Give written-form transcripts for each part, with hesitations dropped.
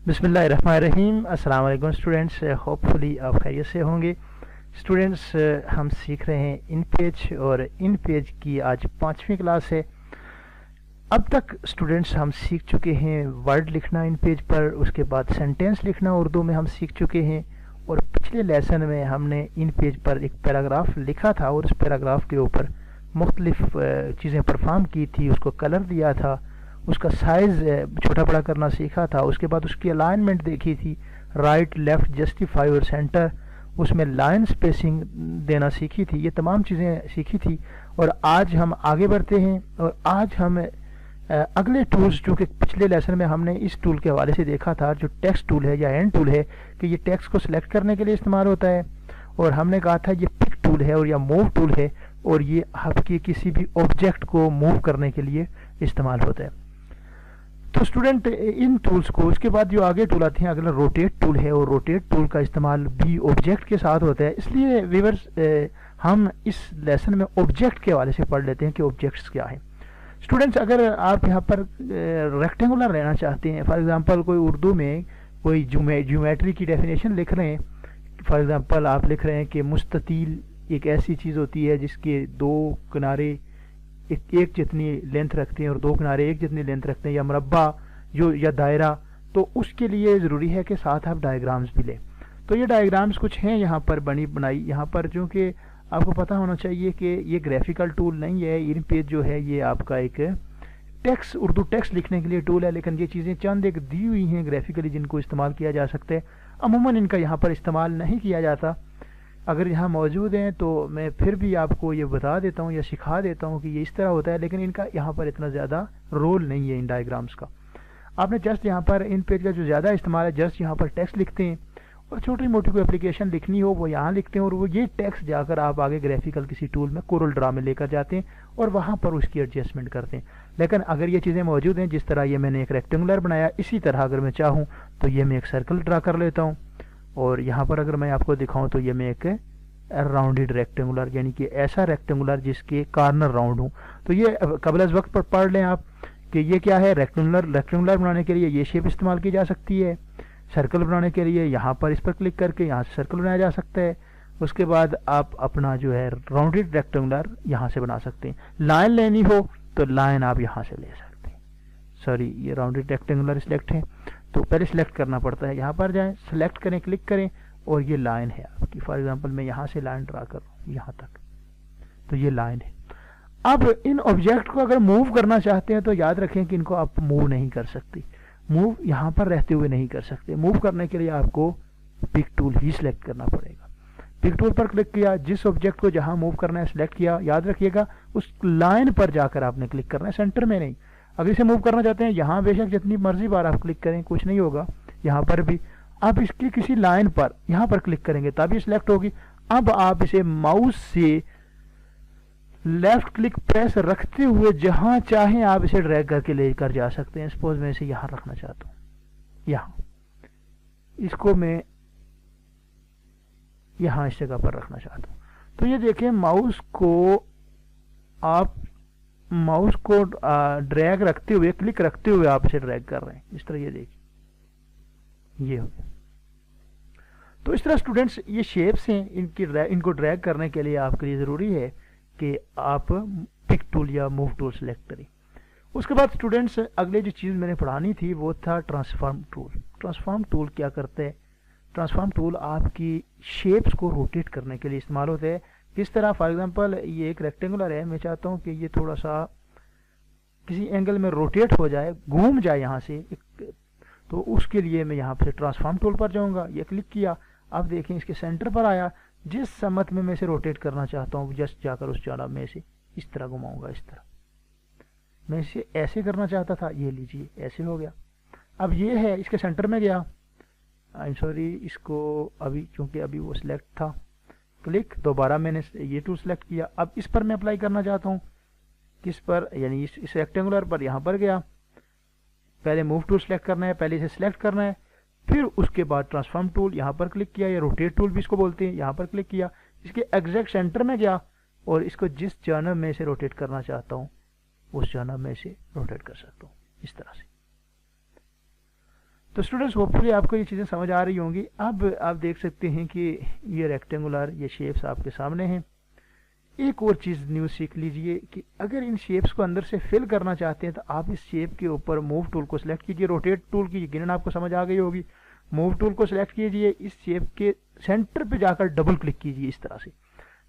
बिस्मिल्लाहिर्रहमानिर्रहीम। अस्सलाम वालेकुम स्टूडेंट्स, होपफुली आप खैरियत से होंगे। स्टूडेंट्स, हम सीख रहे हैं इन पेज और इन पेज की आज 5वीं क्लास है। अब तक स्टूडेंट्स हम सीख चुके हैं वर्ड लिखना इन पेज पर, उसके बाद सेंटेंस लिखना उर्दू में हम सीख चुके हैं। और पिछले लेसन में हमने इन पेज पर एक पैराग्राफ लिखा था और उस पैराग्राफ के ऊपर मुख्तलिफ चीज़ें परफॉर्म की थी, उसको कलर दिया था, उसका साइज़ छोटा बड़ा करना सीखा था। उसके बाद उसकी अलाइनमेंट देखी थी, राइट लेफ़्ट जस्टिफाई और सेंटर, उसमें लाइन स्पेसिंग देना सीखी थी। ये तमाम चीज़ें सीखी थी। और आज हम आगे बढ़ते हैं और आज हम अगले टूल्स, जो कि पिछले लेसन में हमने इस टूल के हवाले से देखा था, जो टेक्स्ट टूल है या एंड टूल है, कि ये टेक्स्ट को सिलेक्ट करने के लिए इस्तेमाल होता है। और हमने कहा था ये पिक टूल है और या मूव टूल है, और ये आपके किसी भी ऑब्जेक्ट को मूव करने के लिए इस्तेमाल होता है। तो स्टूडेंट, इन टूल्स को, उसके बाद जो आगे टूल आते हैं, अगला रोटेट टूल है, और रोटेट टूल का इस्तेमाल भी ऑब्जेक्ट के साथ होता है। इसलिए व्यूअर्स, हम इस लेसन में ऑब्जेक्ट के हवाले से पढ़ लेते हैं कि ऑब्जेक्ट्स क्या है। स्टूडेंट्स, अगर आप यहाँ पर रेक्टेंगुलर लेना चाहते हैं, फॉर एग्जांपल कोई उर्दू में कोई ज्योमेट्री की डेफिनेशन लिख रहे हैं, फॉर एग्जांपल आप लिख रहे हैं कि मुस्ततील एक ऐसी चीज़ होती है जिसके दो किनारे एक जितनी लेंथ रखते हैं और दो किनारे एक जितनी लेंथ रखते हैं, या मुरब्बा जो या दायरा, तो उसके लिए ज़रूरी है कि साथ आप डायग्राम्स भी लें। तो ये डायग्राम्स कुछ हैं यहाँ पर बनाई यहाँ पर, जो कि आपको पता होना चाहिए कि ये ग्राफिकल टूल नहीं है। इन पेज जो है ये आपका एक टेक्स्ट, उर्दू टेक्स्ट लिखने के लिए टूल है, लेकिन ये चीज़ें चंद एक दी हुई हैं ग्राफिकली जिनको इस्तेमाल किया जा सकता है। अमूमन इनका यहाँ पर इस्तेमाल नहीं किया जाता। अगर यहाँ मौजूद हैं तो मैं फिर भी आपको ये बता देता हूँ या सिखा देता हूँ कि ये इस तरह होता है, लेकिन इनका यहाँ पर इतना ज़्यादा रोल नहीं है इन डायग्राम्स का। आपने जस्ट यहाँ पर इन पेज का जो ज़्यादा इस्तेमाल है, जस्ट यहाँ पर टेक्स्ट लिखते हैं, और छोटी मोटी कोई एप्लीकेशन लिखनी हो वो यहाँ लिखते हैं, और वो ये टेक्स्ट जाकर आप आगे ग्राफिकल किसी टूल में कोरल ड्रा में लेकर जाते हैं और वहाँ पर उसकी एडजस्टमेंट करते हैं। लेकिन अगर ये चीज़ें मौजूद हैं, जिस तरह ये मैंने एक रेक्टेंगुलर बनाया, इसी तरह अगर मैं चाहूँ तो ये मैं एक सर्कल ड्रा कर लेता हूँ। और यहाँ पर अगर मैं आपको दिखाऊँ तो ये मैं एक राउंडेड रेक्टेंगुलर, यानी कि ऐसा रेक्टेंगुलर जिसके कॉर्नर राउंड हो। तो ये कबल वक्त पर पढ़ लें आप कि ये क्या है। रेक्टेंगुलर बनाने के लिए ये शेप इस्तेमाल की जा सकती है। सर्कल बनाने के लिए यहाँ पर इस पर क्लिक करके यहाँ से सर्कल बनाया जा सकता है। उसके बाद आप अपना जो है राउंडेड रेक्टेंगुलर यहाँ से बना सकते हैं। लाइन लेनी हो तो लाइन आप यहाँ से ले सकते हैं। सॉरी, ये राउंडेड रेक्टेंगुलर सिलेक्ट है, तो पहले सिलेक्ट करना पड़ता है। यहाँ पर जाएँ, सेलेक्ट करें, क्लिक करें, और ये लाइन है आपकी। फॉर एग्जांपल मैं यहाँ से लाइन ड्रा कर रहा हूँ यहाँ तक, तो ये लाइन है। अब इन ऑब्जेक्ट को अगर मूव करना चाहते हैं तो याद रखें कि इनको आप मूव नहीं कर सकते, मूव यहाँ पर रहते हुए नहीं कर सकते। मूव करने के लिए आपको पिक टूल ही सिलेक्ट करना पड़ेगा। पिक टूल पर क्लिक किया, जिस ऑब्जेक्ट को जहाँ मूव करना है सिलेक्ट किया, याद रखिएगा उस लाइन पर जाकर आपने क्लिक करना है, सेंटर में नहीं। अगर इसे मूव करना चाहते हैं, यहाँ बेशक जितनी मर्जी बार आप क्लिक करें कुछ नहीं होगा। यहाँ पर भी आप इसकी किसी लाइन पर यहाँ पर क्लिक करेंगे तब ये सिलेक्ट होगी। अब आप इसे माउस से लेफ्ट क्लिक प्रेस रखते हुए जहां चाहें आप इसे ड्रैग करके लेकर जा सकते हैं। सपोज मैं इसे यहां रखना चाहता हूं, यहां इसको मैं यहां इस जगह पर रखना चाहता हूं, तो ये देखें माउस को ड्रैग रखते हुए, क्लिक रखते हुए आप इसे ड्रैग कर रहे हैं। इस तरह ये देखिए, ये हो गया। तो इस तरह स्टूडेंट्स, ये शेप्स हैं, इनको ड्रैग करने के लिए आपके लिए ज़रूरी है कि आप पिक टूल या मूव टूल सेलेक्ट करें। उसके बाद स्टूडेंट्स, अगले जो चीज़ मैंने पढ़ानी थी वो था ट्रांसफॉर्म टूल। ट्रांसफॉर्म टूल क्या करता है? ट्रांसफॉर्म टूल आपकी शेप्स को रोटेट करने के लिए इस्तेमाल होता है। किस तरह? फॉर एग्जांपल ये एक रेक्टेंगुलर है, मैं चाहता हूँ कि ये थोड़ा सा किसी एंगल में रोटेट हो जाए, घूम जाए यहाँ से, तो उसके लिए मैं यहाँ से ट्रांसफॉर्म टूल पर जाऊँगा, ये क्लिक किया, अब देखें इसके सेंटर पर आया। जिस समत में मैं इसे रोटेट करना चाहता हूँ, जस्ट जाकर उस जगह में इसे इस तरह घुमाऊंगा। इस तरह मैं इसे ऐसे करना चाहता था, ये लीजिए ऐसे हो गया। अब ये है, इसके सेंटर में गया, आई एम सॉरी, इसको अभी चूंकि अभी वो सिलेक्ट था, क्लिक, दोबारा मैंने ये टूल सेलेक्ट किया। अब इस पर मैं अप्लाई करना चाहता हूँ, किस पर? यानी इस रेक्टेंगुलर पर। यहाँ पर गया, पहले मूव टूल सेलेक्ट करना है, पहले इसे सिलेक्ट करना है, फिर उसके बाद ट्रांसफॉर्म टूल यहाँ पर क्लिक किया, या रोटेट टूल भी इसको बोलते हैं, यहाँ पर क्लिक किया, इसके एग्जैक्ट सेंटर में गया, और इसको जिस जर्नल में इसे रोटेट करना चाहता हूँ उस जर्नल में इसे रोटेट कर सकता हूँ, इस तरह से। तो स्टूडेंट्स होपफुली आपको ये चीज़ें समझ आ रही होंगी। अब आप देख सकते हैं कि ये रेक्टेंगुलर ये शेप्स आपके सामने हैं। एक और चीज़ न्यू सीख लीजिए कि अगर इन शेप्स को अंदर से फिल करना चाहते हैं तो आप इस शेप के ऊपर मूव टूल को सिलेक्ट कीजिए, रोटेट टूल की यकीनन आपको समझ आ गई होगी। मूव टूल को सिलेक्ट कीजिए, इस शेप के सेंटर पे जाकर डबल क्लिक कीजिए इस तरह से।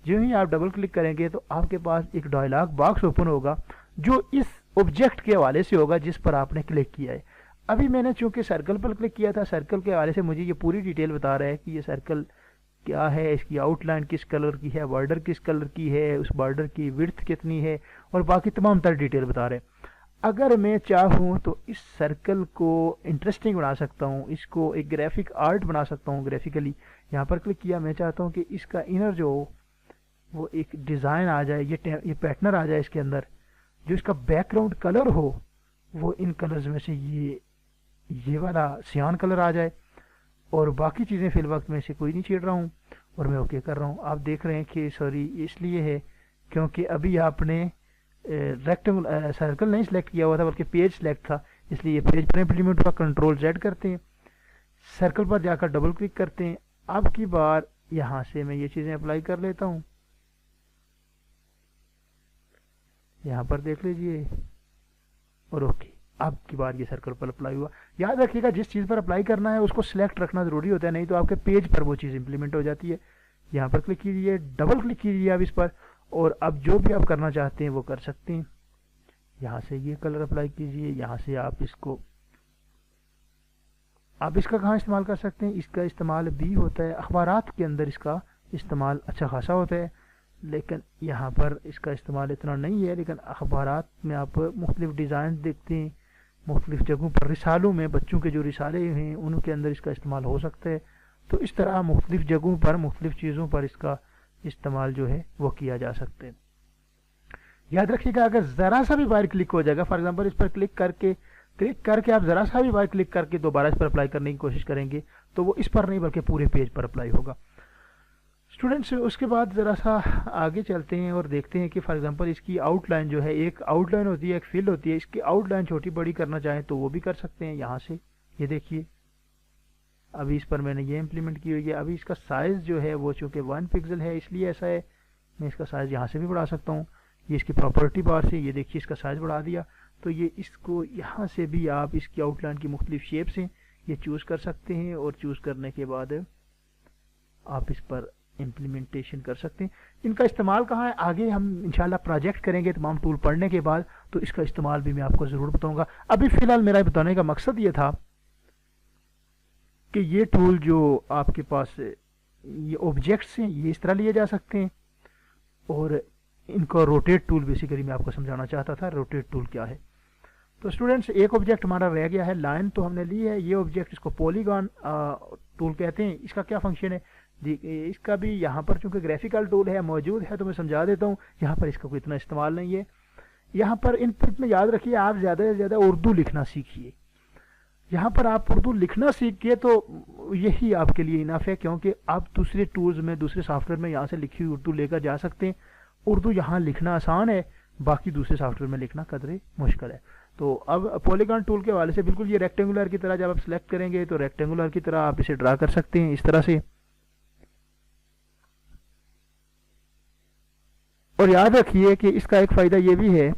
जो ही आप डबल क्लिक करेंगे तो आपके पास एक डायलॉग बॉक्स ओपन होगा जो इस ऑब्जेक्ट के हवाले से होगा जिस पर आपने क्लिक किया है। अभी मैंने चूंकि सर्कल पर क्लिक किया था, सर्कल के हवाले से मुझे ये पूरी डिटेल बता रहा है कि ये सर्कल क्या है, इसकी आउटलाइन किस कलर की है, बॉर्डर किस कलर की है, उस बॉर्डर की विड्थ कितनी है और बाकी तमाम तरह डिटेल बता रहे हैं। अगर मैं चाहूँ तो इस सर्कल को इंटरेस्टिंग बना सकता हूँ, इसको एक ग्राफिक आर्ट बना सकता हूँ ग्राफिकली। यहाँ पर क्लिक किया, मैं चाहता हूँ कि इसका इनर जो हो वो एक डिज़ाइन आ जाए, ये पैटर्न आ जाए इसके अंदर, जो इसका बैकग्राउंड कलर हो वो इन कलर्स में से ये वाला सियान कलर आ जाए और बाकी चीज़ें फिल वक्त में से कोई नहीं छेड़ रहा हूँ और मैं ओके कर रहा हूँ। आप देख रहे हैं कि सॉरी इसलिए है क्योंकि अभी आपने रेक्टेंगल सर्कल नहीं सिलेक्ट किया हुआ था बल्कि पेज सिलेक्ट था, इसलिए पेज पर इम्प्लीमेंट हुआ। कंट्रोल Z करते हैं, सर्कल पर जाकर डबल क्लिक करते हैं। अब की बार यहाँ से मैं ये चीज़ें अप्लाई कर लेता हूँ, यहाँ पर देख लीजिए और ओके। अब की बार ये सर्कल पर अप्लाई हुआ। याद रखिएगा जिस चीज़ पर अप्लाई करना है उसको सिलेक्ट रखना ज़रूरी होता है, नहीं तो आपके पेज पर वो चीज़ इंप्लीमेंट हो जाती है। यहाँ पर क्लिक कीजिए, डबल क्लिक कीजिए अब इस पर और अब जो भी आप करना चाहते हैं वो कर सकते हैं। यहाँ से ये कलर अप्लाई कीजिए, यहाँ से आप इसका कहाँ इस्तेमाल कर सकते हैं, इसका इस्तेमाल भी होता है अखबारात के अंदर, इसका इस्तेमाल अच्छा खासा होता है, लेकिन यहाँ पर इसका इस्तेमाल इतना नहीं है। लेकिन अखबारात में आप मुख्तलिफ डिज़ाइन देखते हैं, मुख्तलिफ जगहों पर रिसालों में, बच्चों के जो रिसाले हैं उनके अंदर इसका इस्तेमाल हो सकता है। तो इस तरह मुख्तलिफ जगहों पर मुख्तलिफ चीज़ों पर इसका इस्तेमाल जो है वो किया जा सकता है। याद रखिएगा अगर ज़रा सा भी बाहर क्लिक हो जाएगा, फॉर एग्जांपल इस पर क्लिक करके आप ज़रा सा भी बाहर क्लिक करके दोबारा इस पर अप्लाई करने की कोशिश करेंगे तो वो इस पर नहीं बल्कि पूरे पेज पर अप्लाई होगा। स्टूडेंट्स उसके बाद ज़रा सा आगे चलते हैं और देखते हैं कि फॉर एग्जांपल इसकी आउटलाइन जो है, एक आउटलाइन होती है एक फिल होती है, इसकी आउटलाइन छोटी बड़ी करना चाहें तो वो भी कर सकते हैं। यहाँ से ये देखिए अभी इस पर मैंने ये इम्प्लीमेंट की हुई है। अभी इसका साइज़ जो है वो चूँकि 1 पिक्सल है इसलिए ऐसा है, मैं इसका साइज़ यहाँ से भी बढ़ा सकता हूँ। ये इसकी प्रॉपर्टी बार से ये देखिए इसका साइज़ बढ़ा दिया, तो ये इसको यहाँ से भी आप इसकी आउटलाइन की मुख्तलिफ शेप्स हैं ये चूज़ कर सकते हैं और चूज़ करने के बाद आप इस पर इम्प्लीमेंटेशन कर सकते हैं। इनका इस्तेमाल कहाँ है आगे हम इंशाल्लाह प्रोजेक्ट करेंगे तमाम टूल पढ़ने के बाद, तो इसका इस्तेमाल भी मैं आपको ज़रूर बताऊंगा। अभी फ़िलहाल मेरा बताने का मकसद ये था कि ये टूल जो आपके पास ये ऑब्जेक्ट्स हैं ये इस तरह लिए जा सकते हैं और इनको रोटेट टूल बेसिकली मैं आपको समझाना चाहता था रोटेट टूल क्या है। तो स्टूडेंट्स एक ऑब्जेक्ट हमारा रह गया है, लाइन तो हमने ली है, ये ऑब्जेक्ट इसको पॉलीगॉन टूल कहते हैं। इसका क्या फंक्शन है, इसका भी यहाँ पर चूंकि ग्राफिकल टूल है मौजूद है तो मैं समझा देता हूँ। यहाँ पर इसका कोई इतना इस्तेमाल नहीं है। यहाँ पर इनपुट में याद रखिए आप ज़्यादा से ज़्यादा उर्दू लिखना सीखिए। यहाँ पर आप उर्दू लिखना सीखिए तो यही आपके लिए इनफ है, क्योंकि आप दूसरे टूल्स में दूसरे सॉफ्टवेयर में यहाँ से लिखी हुई उर्दू लेकर जा सकते हैं। उर्दू यहाँ लिखना आसान है, बाकी दूसरे सॉफ्टवेयर में लिखना कदरे मुश्किल है। तो अब पॉलीगॉन टूल के हवाले से बिल्कुल ये रेक्टेंगुलर की तरह जब आप सिलेक्ट करेंगे तो रेक्टेंगुलर की तरह आप इसे ड्रा कर सकते हैं इस तरह से। और याद रखिए कि इसका एक फ़ायदा ये भी है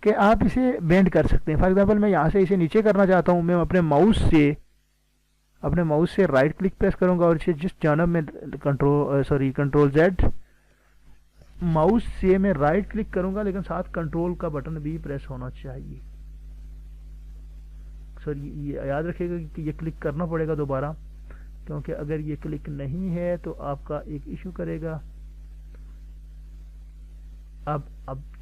कि आप इसे बेंड कर सकते हैं। फॉर एग्जांपल मैं यहाँ से इसे नीचे करना चाहता हूँ, मैं अपने माउस से राइट क्लिक प्रेस करूँगा और इसे जिस जानब में कंट्रोल Z, माउस से मैं राइट क्लिक करूँगा लेकिन साथ कंट्रोल का बटन भी प्रेस होना चाहिए। ये याद रखिएगा कि ये क्लिक करना पड़ेगा दोबारा, क्योंकि अगर ये क्लिक नहीं है तो आपका एक इशू करेगा। अब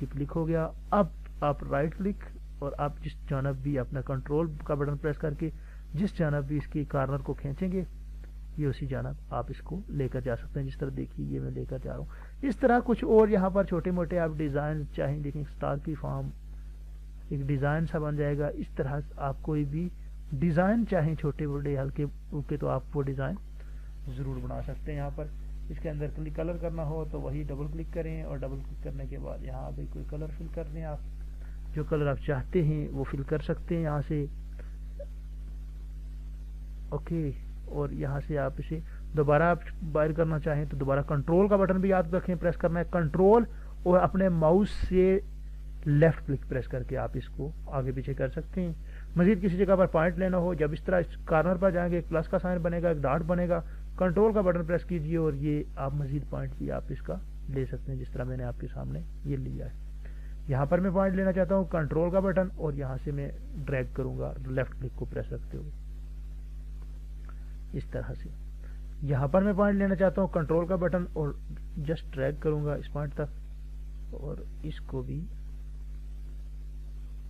ये क्लिक हो गया। अब आप राइट क्लिक और आप जिस जानब भी अपना कंट्रोल का बटन प्रेस करके जिस जानब भी इसकी कॉर्नर को खींचेंगे ये उसी जानब आप इसको लेकर जा सकते हैं। जिस तरह देखिए ये मैं लेकर जा रहा हूँ। इस तरह कुछ और यहाँ पर छोटे मोटे आप डिज़ाइन चाहें, देखें स्टार की फॉर्म एक डिज़ाइन सा बन जाएगा। इस तरह आप कोई भी डिज़ाइन चाहें छोटे बड़े हल्के फुल्के तो आप वो डिज़ाइन ज़रूर बना सकते हैं। यहाँ पर इसके अंदर कलर करना हो तो वही डबल क्लिक करें और डबल क्लिक करने के बाद यहाँ भी कोई कलर फिल कर दें। आप जो कलर आप चाहते हैं वो फिल कर सकते हैं यहाँ से। ओके, और यहाँ से आप इसे दोबारा आप बाहर करना चाहें तो दोबारा कंट्रोल का बटन भी याद रखें, प्रेस करना है कंट्रोल, और अपने माउस से लेफ्ट क्लिक प्रेस करके आप इसको आगे पीछे कर सकते हैं। मजीद किसी जगह पर पॉइंट लेना हो, जब इस तरह इस कॉर्नर पर जाएंगे एक प्लस का साइन बनेगा, एक डॉट बनेगा, कंट्रोल का बटन प्रेस कीजिए और ये आप मजीद पॉइंट भी आप इसका ले सकते हैं, जिस तरह मैंने आपके सामने ये लिया है। यहाँ पर मैं पॉइंट लेना चाहता हूँ, कंट्रोल का बटन, और यहाँ से मैं ड्रैग करूँगा लेफ्ट क्लिक को प्रेस रखते हुए इस तरह से। यहाँ पर मैं पॉइंट लेना चाहता हूँ, कंट्रोल का बटन और जस्ट ड्रैग करूँगा इस पॉइंट तक और इसको भी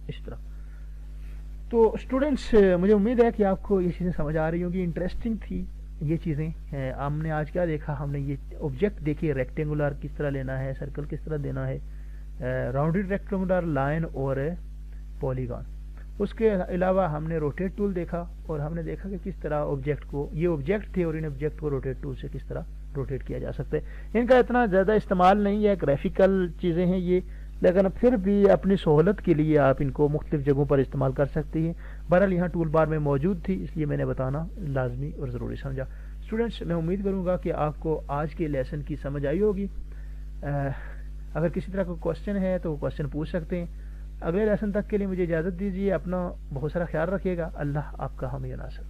इस तरह। तो स्टूडेंट्स, मुझे उम्मीद है कि आपको ये चीज़ें समझ आ रही होंगी, इंटरेस्टिंग थी ये चीज़ें। हमने आज क्या देखा, हमने ये ऑब्जेक्ट देखिए, रेक्टेंगुलर किस तरह लेना है, सर्कल किस तरह देना है, राउंडेड रेक्टेंगुलर, लाइन और पॉलीगॉन। उसके अलावा हमने रोटेट टूल देखा और हमने देखा कि किस तरह ऑब्जेक्ट को, ये ऑब्जेक्ट थे और इन ऑब्जेक्ट को रोटेट टूल से किस तरह रोटेट किया जा सकता है। इनका इतना ज़्यादा इस्तेमाल नहीं है, ग्राफिकल चीज़ें हैं ये, लेकिन फिर भी अपनी सहूलत के लिए आप इनको मुख्तलिफ जगहों पर इस्तेमाल कर सकती हैं। बहरहाल यहाँ टूल बार में मौजूद थी, इसलिए मैंने बताना लाजमी और ज़रूरी समझा। स्टूडेंट्स, मैं उम्मीद करूँगा कि आपको आज के लेसन की समझ आई होगी। अगर किसी तरह का क्वेश्चन है तो क्वेश्चन पूछ सकते हैं। अगले लेसन तक के लिए मुझे इजाज़त दीजिए। अपना बहुत सारा ख्याल रखिएगा। अल्लाह आपका हामी नासर।